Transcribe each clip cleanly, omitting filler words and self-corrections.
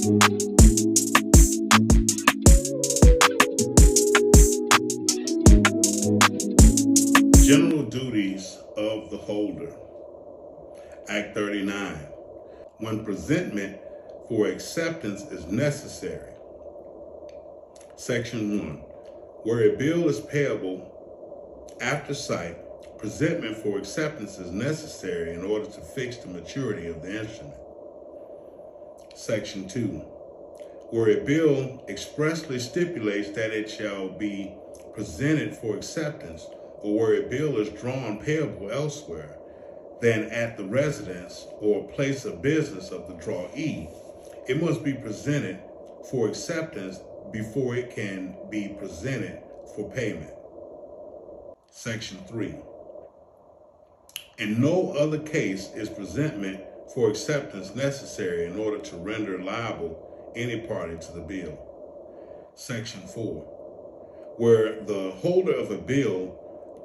General duties of the holder. Act 39. When presentment for acceptance is necessary. Section 1. Where a bill is payable after sight, presentment for acceptance is necessary in order to fix the maturity of the instrument. Section 2. Where a bill expressly stipulates that it shall be presented for acceptance, or where a bill is drawn payable elsewhere than at the residence or place of business of the drawee, it must be presented for acceptance before it can be presented for payment. Section 3. In no other case is presentment for acceptance necessary in order to render liable any party to the bill. Section 4. Where the holder of a bill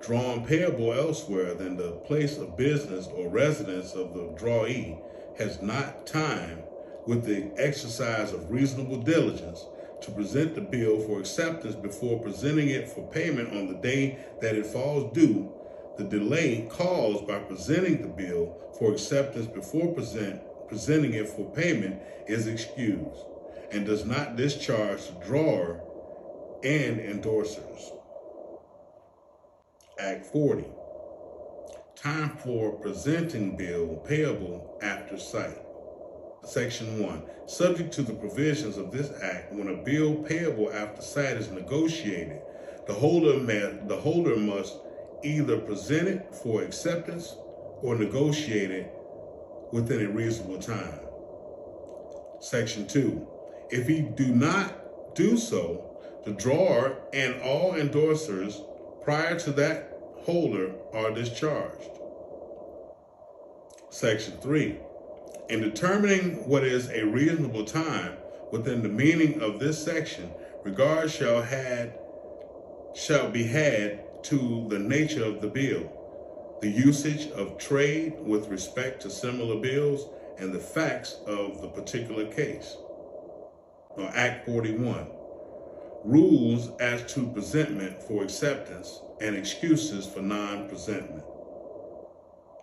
drawn payable elsewhere than the place of business or residence of the drawee has not time, with the exercise of reasonable diligence, to present the bill for acceptance before presenting it for payment on the day that it falls due, the delay caused by presenting the bill for acceptance before presenting it for payment is excused and does not discharge the drawer and endorsers. Act 40. Time for presenting bill payable after sight. Section 1. Subject to the provisions of this act, when a bill payable after sight is negotiated, the holder must either present it for acceptance or negotiate it within a reasonable time. Section 2. If he do not do so, the drawer and all endorsers prior to that holder are discharged. Section 3. In determining what is a reasonable time within the meaning of this section, regard shall be had to the nature of the bill, the usage of trade with respect to similar bills, and the facts of the particular case. Now, Act 41. Rules as to presentment for acceptance and excuses for non-presentment.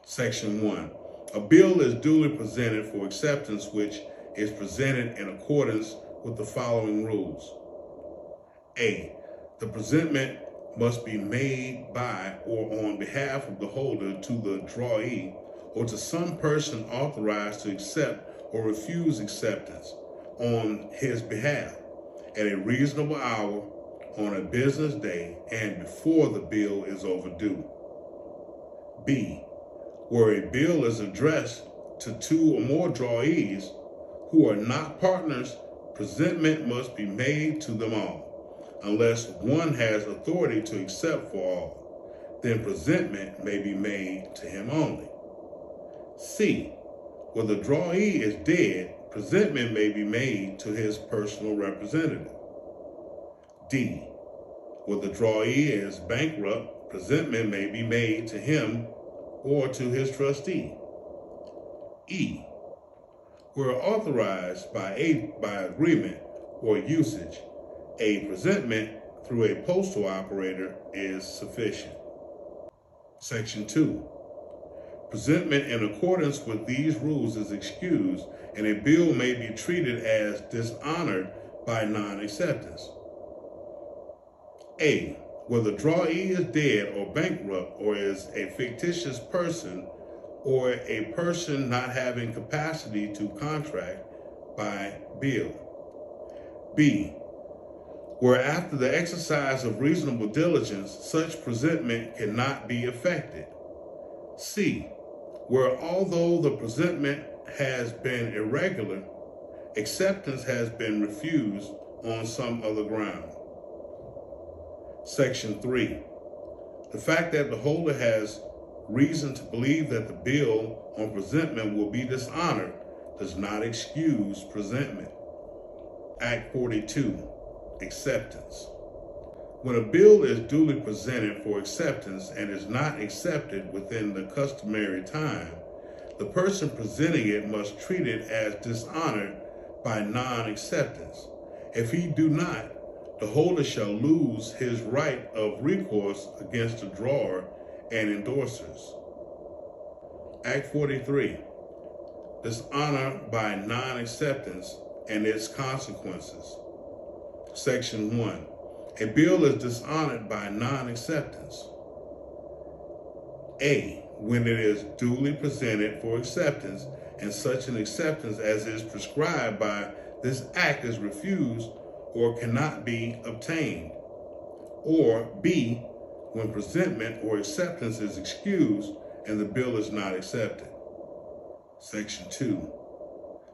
Section 1. A bill is duly presented for acceptance which is presented in accordance with the following rules. A. The presentment must be made by or on behalf of the holder to the drawee or to some person authorized to accept or refuse acceptance on his behalf at a reasonable hour on a business day and before the bill is overdue. B. Where a bill is addressed to two or more drawees who are not partners, presentment must be made to them all, unless one has authority to accept for all. Then presentment may be made to him only. C. Where the drawee is dead, presentment may be made to his personal representative. D. Where the drawee is bankrupt, presentment may be made to him or to his trustee. E. Where authorized by agreement or usage, a presentment through a postal operator is sufficient. Section 2. Presentment in accordance with these rules is excused, and a bill may be treated as dishonored by non-acceptance. A. Where the drawee is dead or bankrupt or is a fictitious person or a person not having capacity to contract by bill. B. Where after the exercise of reasonable diligence, such presentment cannot be effected. C. Where although the presentment has been irregular, acceptance has been refused on some other ground. Section 3. The fact that the holder has reason to believe that the bill on presentment will be dishonored does not excuse presentment. Act 42. Acceptance. When a bill is duly presented for acceptance and is not accepted within the customary time, the person presenting it must treat it as dishonored by non-acceptance. If he do not, the holder shall lose his right of recourse against the drawer and endorsers. Act 43, dishonor by non-acceptance and its consequences. Section 1, a bill is dishonored by non-acceptance. A, when it is duly presented for acceptance and such an acceptance as is prescribed by this act is refused or cannot be obtained. Or B, when presentment or acceptance is excused and the bill is not accepted. Section 2.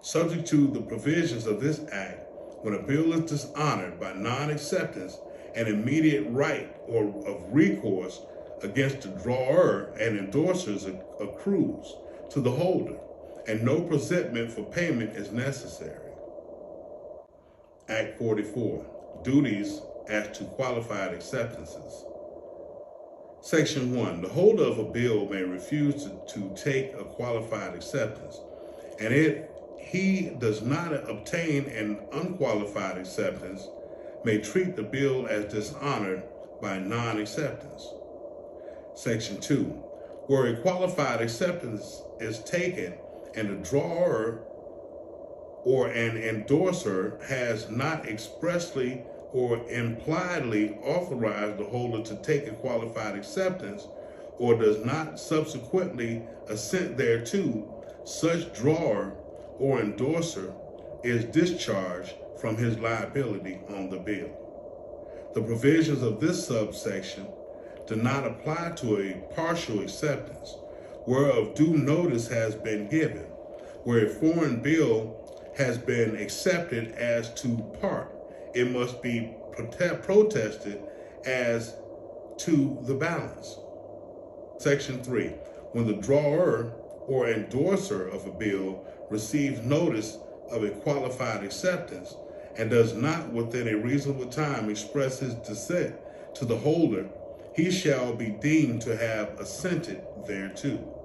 Subject to the provisions of this act, when a bill is dishonored by non-acceptance, an immediate right or of recourse against the drawer and endorsers accrues to the holder, and no presentment for payment is necessary. Act 44, duties as to qualified acceptances. Section 1, the holder of a bill may refuse to take a qualified acceptance, and he does not obtain an unqualified acceptance, may treat the bill as dishonored by non-acceptance. Section 2, where a qualified acceptance is taken and the drawer or an endorser has not expressly or impliedly authorized the holder to take a qualified acceptance or does not subsequently assent thereto, such drawer or endorser is discharged from his liability on the bill. The provisions of this subsection do not apply to a partial acceptance, whereof due notice has been given, where a foreign bill has been accepted as to part. It must be protested as to the balance. Section 3, when the drawer or endorser of a bill receives notice of a qualified acceptance and does not within a reasonable time express his dissent to the holder, he shall be deemed to have assented thereto.